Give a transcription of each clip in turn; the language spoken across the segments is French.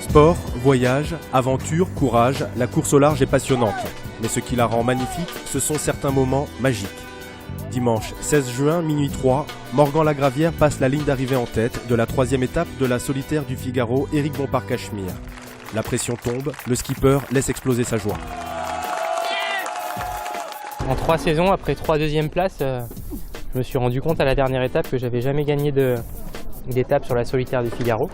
Sport, voyage, aventure, courage, la course au large est passionnante. Mais ce qui la rend magnifique, ce sont certains moments magiques. Dimanche 16 juin, minuit 3, Morgan Lagravière passe la ligne d'arrivée en tête de la 3e étape de la solitaire du Figaro Éric Bompard-Cachemire. La pression tombe, le skipper laisse exploser sa joie. En 3 saisons, après 3 deuxièmes places, je me suis rendu compte à la dernière étape que j'avais jamais gagné d'étape sur la solitaire du Figaro.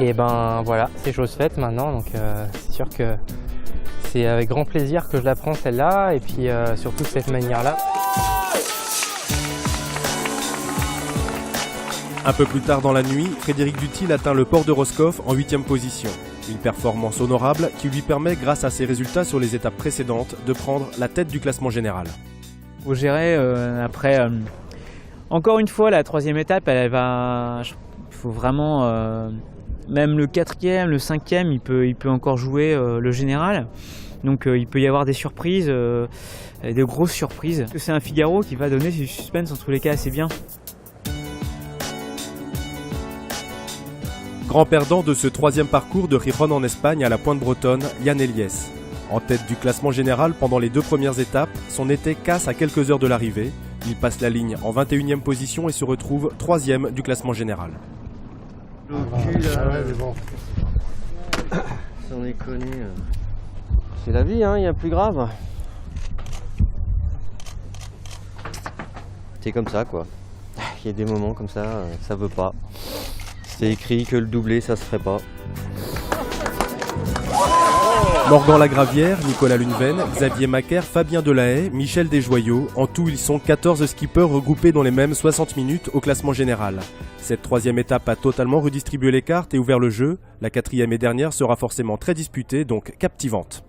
Et ben voilà, c'est chose faite maintenant, donc c'est sûr que c'est avec grand plaisir que je la prends celle-là, et puis surtout de cette manière-là. Un peu plus tard dans la nuit, Frédéric Duthil atteint le port de Roscoff en 8e position. Une performance honorable qui lui permet, grâce à ses résultats sur les étapes précédentes, de prendre la tête du classement général. Il faut gérer après. Encore une fois, la 3e étape, il faut vraiment... même le 4e, le 5e, il peut encore jouer le général. Donc il peut y avoir des surprises, des grosses surprises. C'est un Figaro qui va donner du suspense en tous les cas assez bien. Grand perdant de ce 3e parcours de Gijón en Espagne à la Pointe Bretonne, Jan Eliès. En tête du classement général pendant les 2 premières étapes, son été casse à quelques heures de l'arrivée. Il passe la ligne en 21e position et se retrouve 3e du classement général. Bon. Sans déconner. C'est la vie, hein, il y a plus grave. C'est comme ça, quoi. Il y a des moments comme ça veut pas. C'est écrit que le doublé, ça se ferait pas. Morgan Lagravière, Nicolas Luneven, Xavier Macaire, Fabien Delahaye, Michel Desjoyaux. En tout, ils sont 14 skippers regroupés dans les mêmes 60 minutes au classement général. Cette 3e étape a totalement redistribué les cartes et ouvert le jeu. La 4e et dernière sera forcément très disputée, donc captivante.